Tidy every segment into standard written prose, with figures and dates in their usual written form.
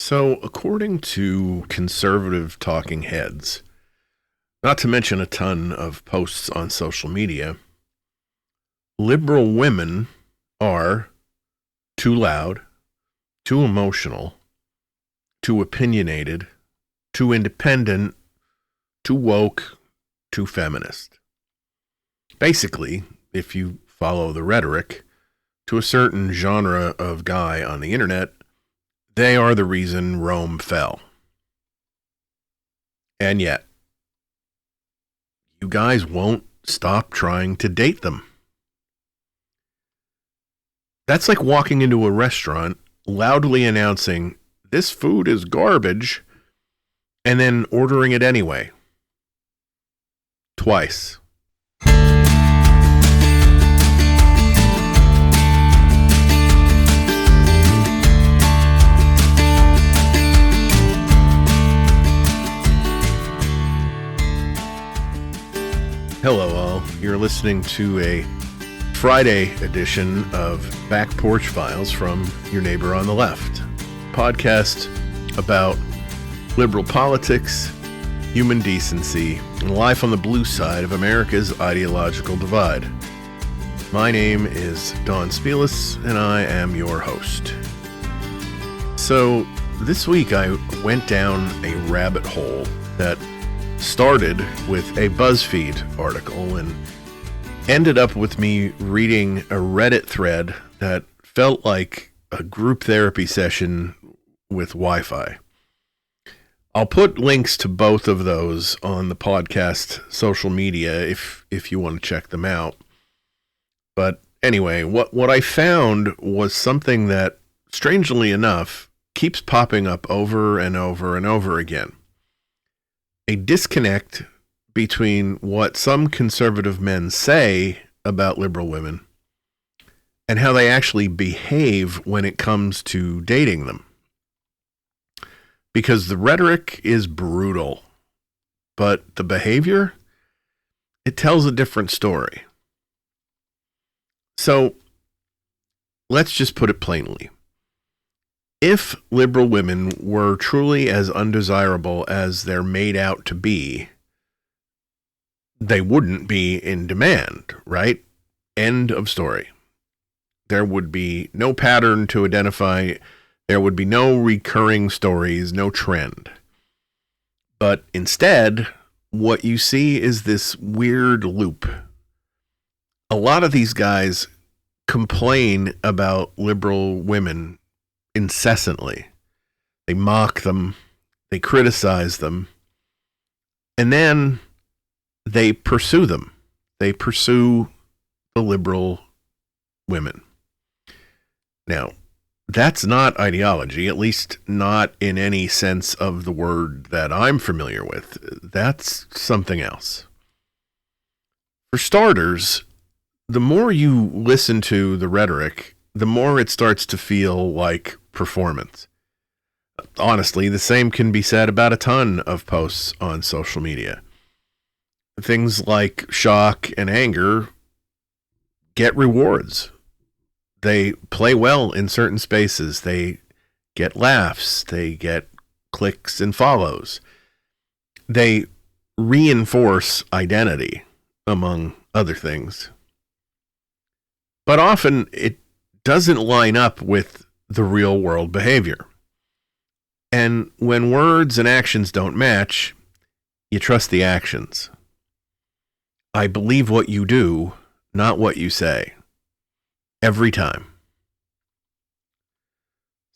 So, according to conservative talking heads, not to mention a ton of posts on social media, liberal women are too loud, too emotional, too opinionated, too independent, too woke, too feminist. Basically, if you follow the rhetoric, to a certain genre of guy on the internet, they are the reason Rome fell. And yet, you guys won't stop trying to date them. That's like walking into a restaurant, loudly announcing, "This food is garbage," and then ordering it anyway. Twice. Hello all, you're listening to a Friday edition of Back Porch Files from Your Neighbor on the Left, podcast about liberal politics, human decency, and life on the blue side of America's ideological divide. My name is Don Spielis, and I am your host. So, this week I went down a rabbit hole that started with a BuzzFeed article and ended up with me reading a Reddit thread that felt like a group therapy session with Wi-Fi. I'll put links to both of those on the podcast social media if you want to check them out. But anyway, what I found was something that, strangely enough, keeps popping up over and over and over again. A disconnect between what some conservative men say about liberal women and how they actually behave when it comes to dating them. Because the rhetoric is brutal, but the behavior, it tells a different story. So, let's just put it plainly. If liberal women were truly as undesirable as they're made out to be, they wouldn't be in demand, right? End of story. There would be no pattern to identify. There would be no recurring stories, no trend. But instead, what you see is this weird loop. A lot of these guys complain about liberal women incessantly. They mock them, they criticize them, and then they pursue them. They pursue the liberal women. Now, that's not ideology, at least not in any sense of the word that I'm familiar with. That's something else. For starters, the more you listen to the rhetoric, the more it starts to feel like performance. Honestly, the same can be said about a ton of posts on social media. Things like shock and anger get rewards. They play well in certain spaces. They get laughs. They get clicks and follows. They reinforce identity, among other things. But often it doesn't line up with the real world behavior. And when words and actions don't match, you trust the actions. I believe what you do, not what you say. Every time.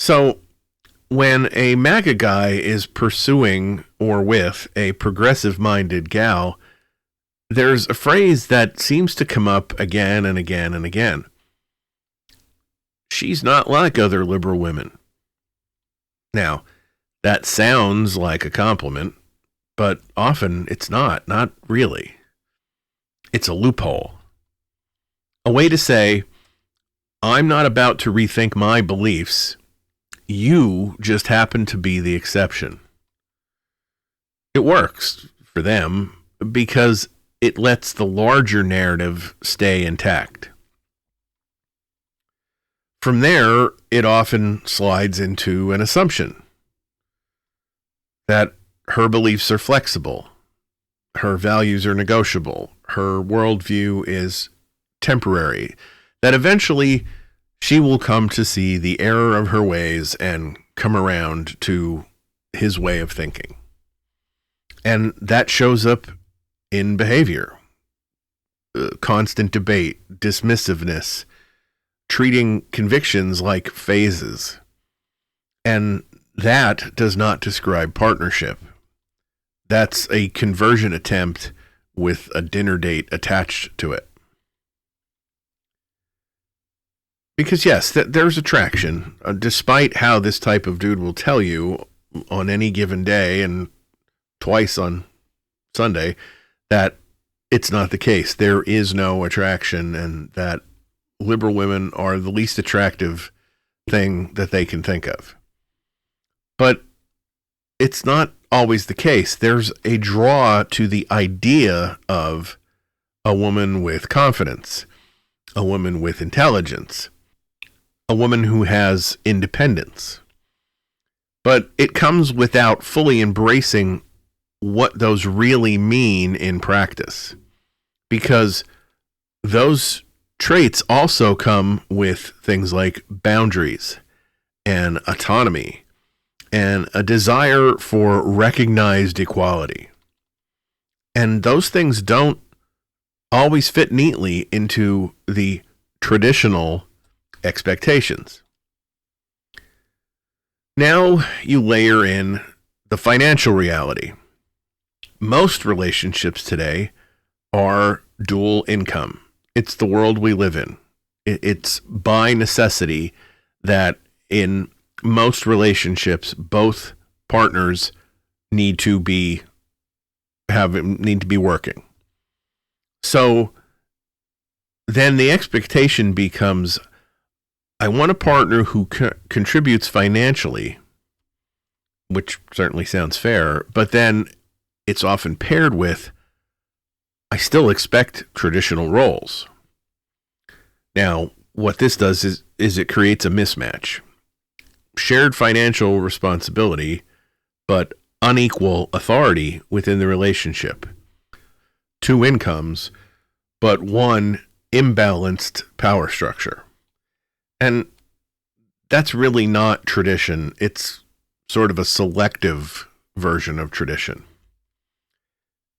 So, when a MAGA guy is pursuing or with a progressive-minded gal, there's a phrase that seems to come up again and again and again. She's not like other liberal women. Now, that sounds like a compliment, but often it's not really. It's a loophole. A way to say, I'm not about to rethink my beliefs. You just happen to be the exception. It works for them because it lets the larger narrative stay intact. From there, it often slides into an assumption. that her beliefs are flexible, her values are negotiable, her worldview is temporary, that eventually she will come to see the error of her ways and come around to his way of thinking. And that shows up in behavior. Constant debate, dismissiveness, treating convictions like phases. And that does not describe partnership. That's a conversion attempt with a dinner date attached to it. Because yes, there's attraction, despite how this type of dude will tell you on any given day and twice on Sunday that it's not the case. There is no attraction, and that liberal women are the least attractive thing that they can think of. But it's not always the case. There's a draw to the idea of a woman with confidence, a woman with intelligence, a woman who has independence. But it comes without fully embracing what those really mean in practice, because those traits also come with things like boundaries and autonomy and a desire for recognized equality. And those things don't always fit neatly into the traditional expectations. Now you layer in the financial reality. Most relationships today are dual income. It's the world we live in. It's by necessity that in most relationships, both partners need to be working. So then the expectation becomes, I want a partner who contributes financially, which certainly sounds fair, but then it's often paired with, I still expect traditional roles. Now, what this does is it creates a mismatch. Shared financial responsibility, but unequal authority within the relationship. Two incomes, but one imbalanced power structure. And that's really not tradition. It's sort of a selective version of tradition.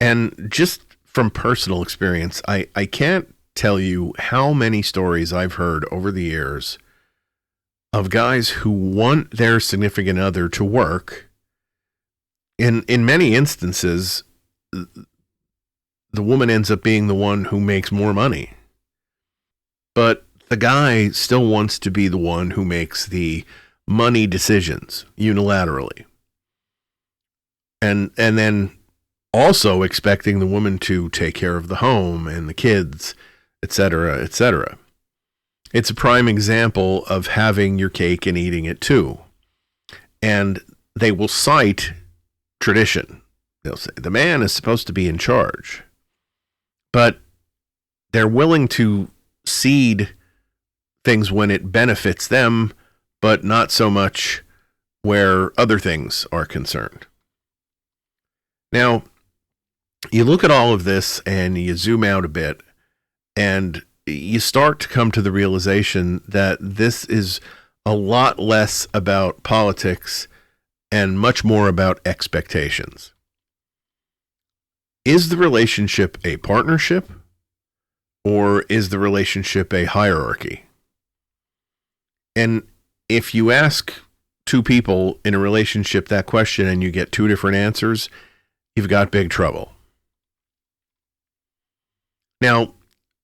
And just from personal experience, I can't tell you how many stories I've heard over the years of guys who want their significant other to work. In many instances, the woman ends up being the one who makes more money. But the guy still wants to be the one who makes the money decisions unilaterally. And then also expecting the woman to take care of the home and the kids, etc., etc. It's a prime example of having your cake and eating it too. And they will cite tradition. They'll say the man is supposed to be in charge. But they're willing to cede things when it benefits them, but not so much where other things are concerned. Now, you look at all of this and you zoom out a bit, and you start to come to the realization that this is a lot less about politics and much more about expectations. Is the relationship a partnership, or is the relationship a hierarchy? And if you ask two people in a relationship that question and you get two different answers, you've got big trouble. Now,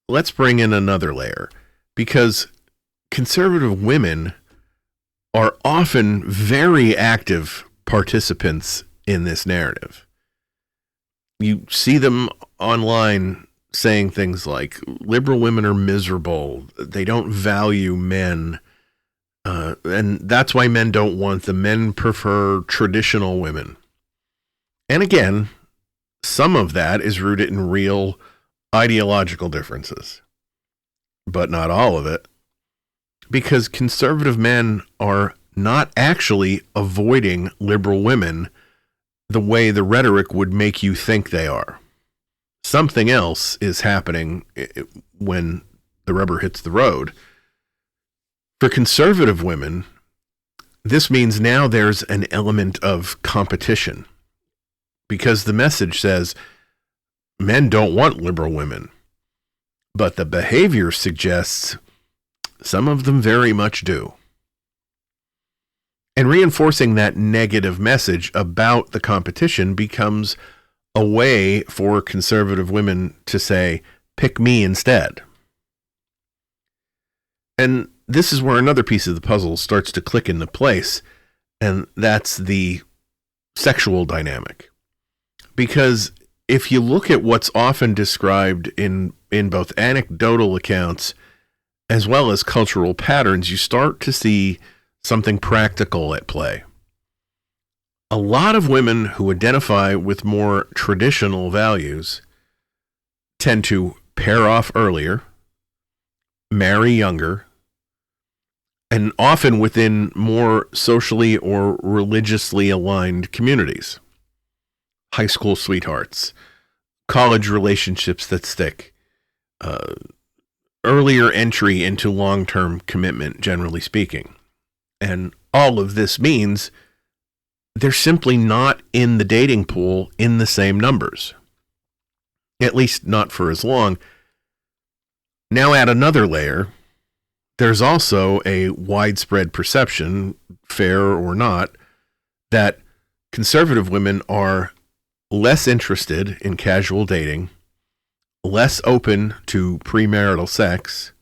let's bring in another layer, because conservative women are often very active participants in this narrative. You see them online saying things like, liberal women are miserable, they don't value men, and that's why men don't want them. Men prefer traditional women. And again, some of that is rooted in real ideological differences, but not all of it, because conservative men are not actually avoiding liberal women the way the rhetoric would make you think they are. Something else is happening when the rubber hits the road. For conservative women, this means now there's an element of competition, because the message says men don't want liberal women, but the behavior suggests some of them very much do. And reinforcing that negative message about the competition becomes a way for conservative women to say, pick me instead. And this is where another piece of the puzzle starts to click into place, and that's the sexual dynamic. Because if you look at what's often described in both anecdotal accounts as well as cultural patterns, you start to see something practical at play. A lot of women who identify with more traditional values tend to pair off earlier, marry younger, and often within more socially or religiously aligned communities. High school sweethearts, college relationships that stick, earlier entry into long-term commitment, generally speaking. And all of this means they're simply not in the dating pool in the same numbers. At least not for as long. Now add another layer. There's also a widespread perception, fair or not, that conservative women are less interested in casual dating, less open to premarital sex,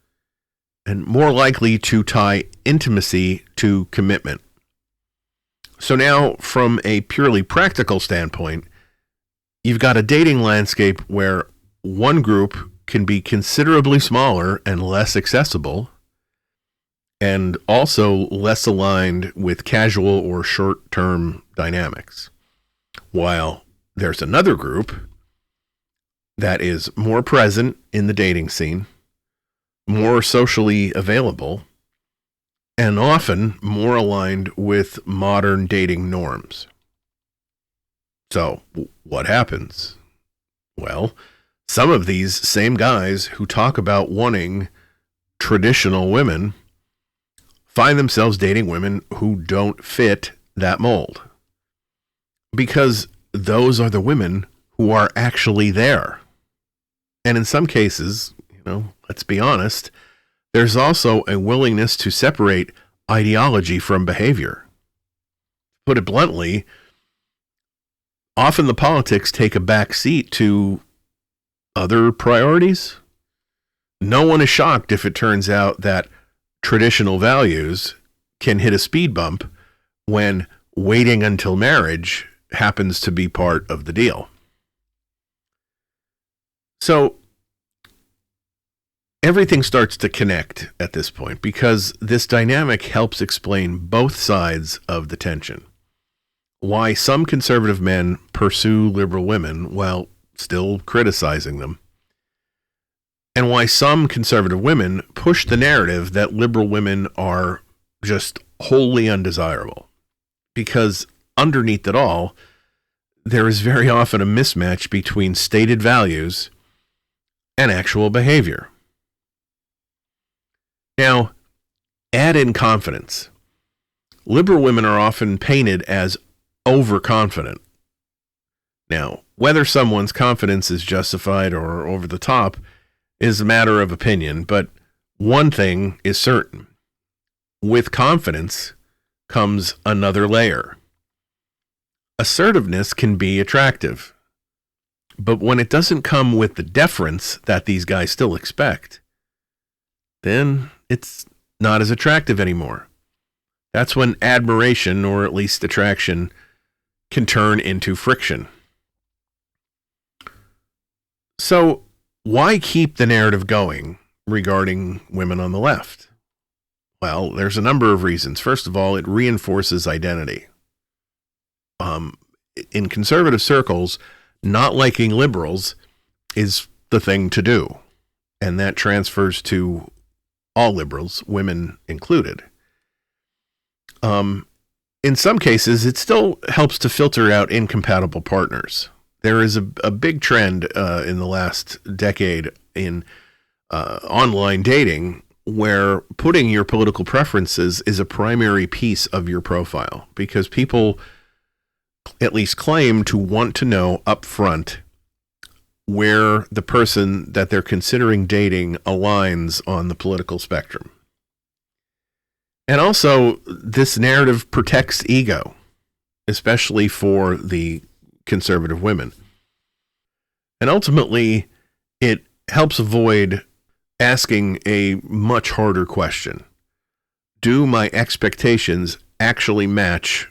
and more likely to tie intimacy to commitment. So now, from a purely practical standpoint, you've got a dating landscape where one group can be considerably smaller and less accessible, and also less aligned with casual or short-term dynamics, while there's another group that is more present in the dating scene, more socially available, and often more aligned with modern dating norms. So, what happens? Well, some of these same guys who talk about wanting traditional women find themselves dating women who don't fit that mold, because those are the women who are actually there. And in some cases, let's be honest, there's also a willingness to separate ideology from behavior. Put it bluntly, often the politics take a back seat to other priorities. No one is shocked if it turns out that traditional values can hit a speed bump when waiting until marriage happens to be part of the deal. So everything starts to connect at this point, because this dynamic helps explain both sides of the tension. Why some conservative men pursue liberal women while still criticizing them, and why some conservative women push the narrative that liberal women are just wholly undesirable. Because underneath it all, there is very often a mismatch between stated values and actual behavior. Now, add in confidence. Liberal women are often painted as overconfident. Now, whether someone's confidence is justified or over the top is a matter of opinion, but one thing is certain. With confidence comes another layer. Assertiveness can be attractive, but when it doesn't come with the deference that these guys still expect, then it's not as attractive anymore. That's when admiration, or at least attraction, can turn into friction. So, why keep the narrative going regarding women on the left? Well, there's a number of reasons. First of all, it reinforces identity. In conservative circles, not liking liberals is the thing to do, and that transfers to all liberals, women included. in some cases, it still helps to filter out incompatible partners. There is a big trend in the last decade in online dating where putting your political preferences is a primary piece of your profile, because people at least claim to want to know up front where the person that they're considering dating aligns on the political spectrum. And also, this narrative protects ego, especially for the conservative women. And ultimately, it helps avoid asking a much harder question. Do my expectations actually match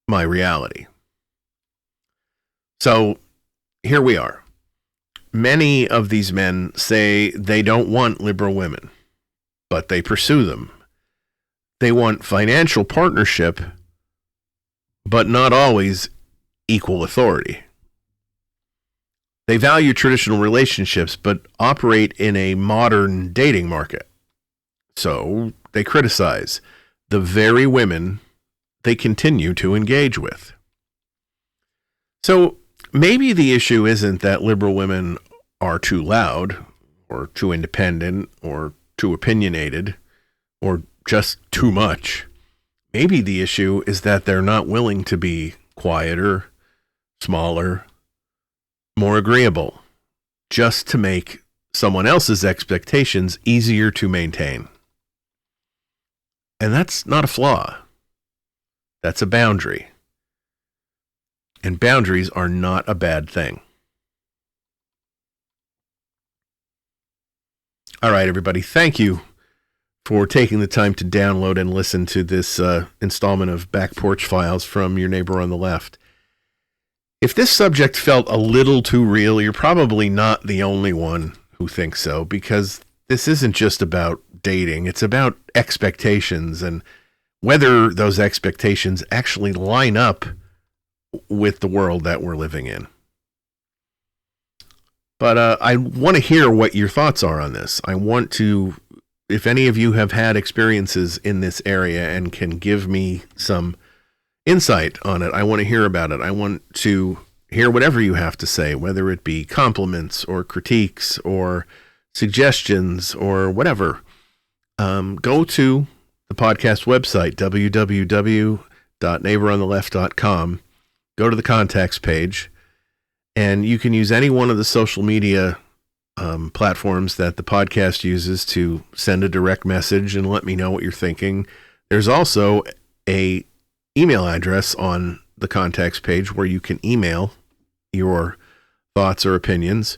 my reality? So here we are. Many of these men say they don't want liberal women, but they pursue them. They want financial partnership, but not always equal authority. They value traditional relationships, but operate in a modern dating market. So they criticize the very women they continue to engage with. So maybe the issue isn't that liberal women are too loud, or too independent, or too opinionated, or just too much. Maybe the issue is that they're not willing to be quieter, smaller, more agreeable, just to make someone else's expectations easier to maintain. And that's not a flaw. That's a boundary. And boundaries are not a bad thing. All right, everybody. Thank you for taking the time to download and listen to this installment of Back Porch Files from Your Neighbor on the Left. If this subject felt a little too real, you're probably not the only one who thinks so, because this isn't just about dating. It's about expectations and whether those expectations actually line up with the world that we're living in. But I want to hear what your thoughts are on this. I want to, if any of you have had experiences in this area and can give me some insight on it, I want to hear about it. I want to hear whatever you have to say, whether it be compliments or critiques or suggestions or whatever. Go to the podcast website, www.neighborontheleft.com. Go to the contacts page, and you can use any one of the social media platforms that the podcast uses to send a direct message and let me know what you're thinking. There's also a email address on the contacts page where you can email your thoughts or opinions.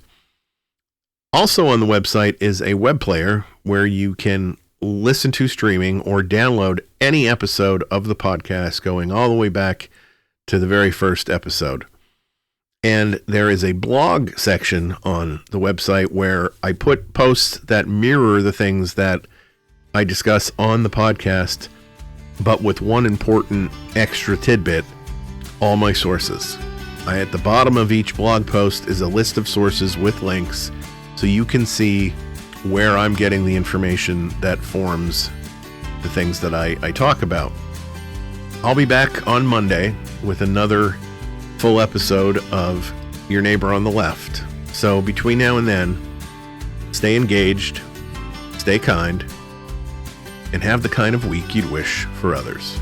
Also on the website is a web player where you can listen to streaming or download any episode of the podcast going all the way back to the very first episode. And there is a blog section on the website where I put posts that mirror the things that I discuss on the podcast, but with one important extra tidbit: all my sources. At the bottom of each blog post is a list of sources with links, so you can see where I'm getting the information that forms the things that I talk about. I'll be back on Monday with another full episode of Your Neighbor on the Left. So between now and then, stay engaged, stay kind, and have the kind of week you'd wish for others.